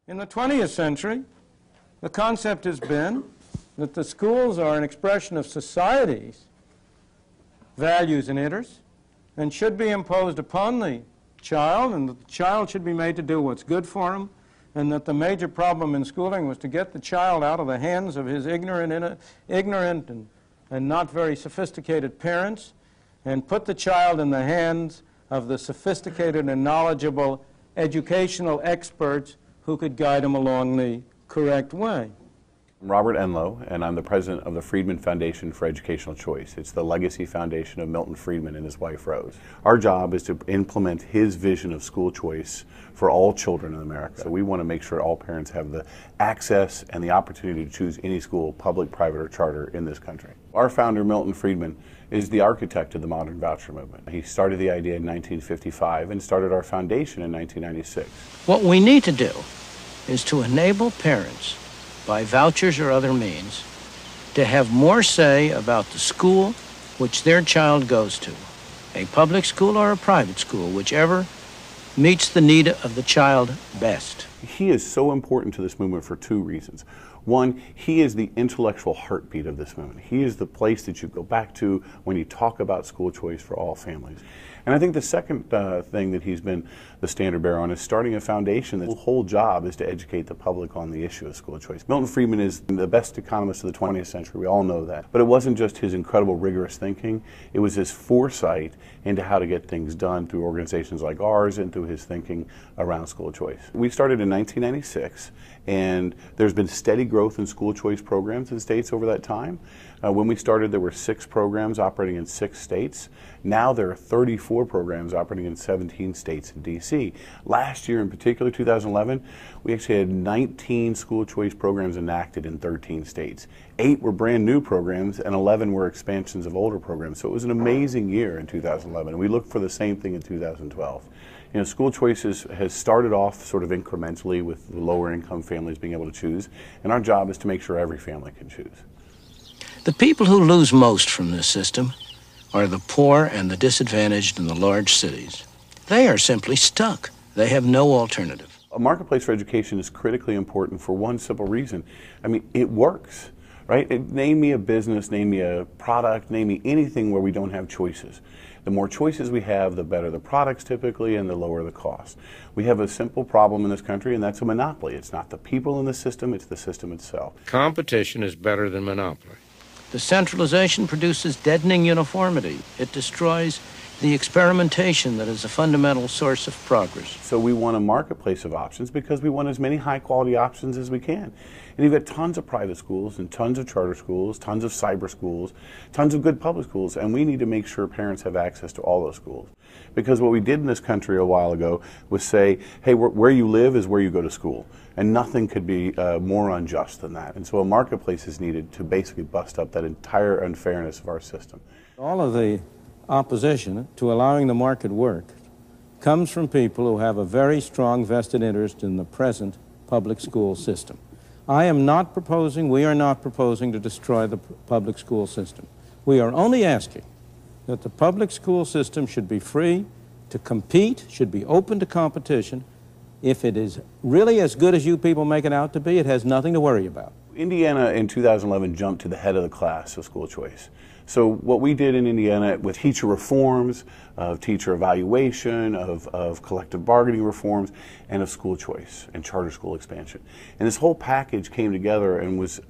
In the 20th century, the concept has been that the schools are an expression of society's values and interests and should be imposed upon the child, and that the child should be made to do what's good for him, and that the major problem in schooling was to get the child out of the hands of his ignorant and not very sophisticated parents and put the child in the hands of the sophisticated and knowledgeable educational experts who could guide him along the correct way. I'm Robert Enlow, and I'm the president of the Friedman Foundation for Educational Choice. It's the legacy foundation of Milton Friedman and his wife, Rose. Our job is to implement his vision of school choice for all children in America. So we want to make sure all parents have the access and the opportunity to choose any school, public, private, or charter, in this country. Our founder, Milton Friedman, is the architect of the modern voucher movement. He started the idea in 1955 and started our foundation in 1996. What we need to do is to enable parents, by vouchers or other means, to have more say about the school which their child goes to, a public school or a private school, whichever meets the need of the child best. He is so important to this movement for two reasons. One, he is the intellectual heartbeat of this movement. He is the place that you go back to when you talk about school choice for all families. And I think the second thing that he's been the standard bearer on is starting a foundation that's whole job is to educate the public on the issue of school choice. Milton Friedman is the best economist of the 20th century. We all know that. But it wasn't just his incredible rigorous thinking. It was his foresight into how to get things done through organizations like ours and through his thinking around school choice. We started in 1996, and there's been steady growth in school choice programs in states over that time. When we started, there were 6 programs operating in 6 states. Now there are 34 programs operating in 17 states and D.C. Last year in particular, 2011, we actually had 19 school choice programs enacted in 13 states. 8 were brand new programs and 11 were expansions of older programs. So it was an amazing year in 2011, and we look for the same thing in 2012. You know, school choices has started off sort of incrementally with the lower income families being able to choose, and our job is to make sure every family can choose. The people who lose most from this system are the poor and the disadvantaged in the large cities. They are simply stuck. They have no alternative. A marketplace for education is critically important for one simple reason. I mean, it works, right? Name me a business, name me a product, name me anything where we don't have choices. The more choices we have, the better the products typically, and the lower the cost. We have a simple problem in this country, and that's a monopoly. It's not the people in the system, it's the system itself. Competition is better than monopoly. The centralization produces deadening uniformity. It destroys the experimentation that is a fundamental source of progress. So we want a marketplace of options because we want as many high-quality options as we can. And you've got tons of private schools and tons of charter schools, tons of cyber schools, tons of good public schools, and we need to make sure parents have access to all those schools. Because what we did in this country a while ago was say, hey, where you live is where you go to school. And nothing could be more unjust than that. And so a marketplace is needed to basically bust up that entire unfairness of our system. All of the opposition to allowing the market work comes from people who have a very strong vested interest in the present public school system. I am not proposing, we are not proposing to destroy the public school system. We are only asking that the public school system should be free to compete, should be open to competition. If it is really as good as you people make it out to be, it has nothing to worry about. Indiana in 2011 jumped to the head of the class of school choice. So what we did in Indiana with teacher reforms, of teacher evaluation, of collective bargaining reforms, and of school choice and charter school expansion. And this whole package came together and was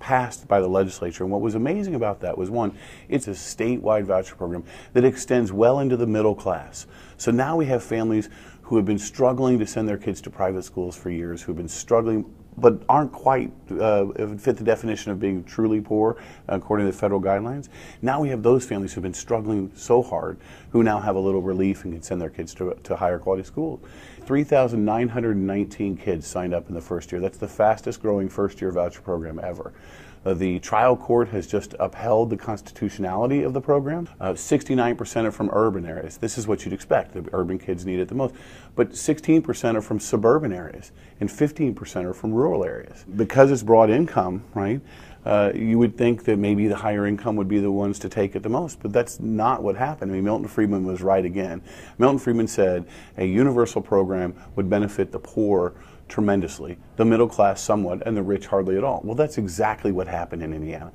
passed by the legislature. And what was amazing about that was, one, it's a statewide voucher program that extends well into the middle class. So now we have families who have been struggling to send their kids to private schools for years, who have been struggling but aren't quite fit the definition of being truly poor according to the federal guidelines. Now we have those families who've been struggling so hard who now have a little relief and can send their kids to higher quality schools. 3,919 kids signed up in the first year. That's the fastest growing first year voucher program ever. The trial court has just upheld the constitutionality of the program. 69% are from urban areas. This is what you'd expect. The urban kids need it the most. But 16% are from suburban areas, and 15% are from rural areas. Because it's broad income, right, you would think that maybe the higher income would be the ones to take it the most, but that's not what happened. I mean, Milton Friedman was right again. Milton Friedman said a universal program would benefit the poor tremendously, the middle class somewhat, and the rich hardly at all. Well, that's exactly what happened in Indiana.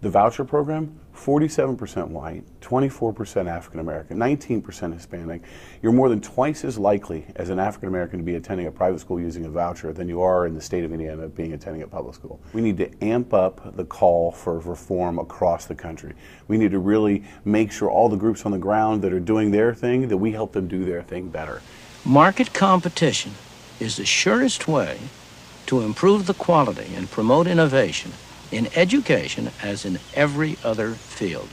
The voucher program, 47% white, 24% African American, 19% Hispanic. You're more than twice as likely as an African American to be attending a private school using a voucher than you are in the state of Indiana being attending a public school. We need to amp up the call for reform across the country. We need to really make sure all the groups on the ground that are doing their thing, that we help them do their thing better. Market competition is the surest way to improve the quality and promote innovation in education as in every other field.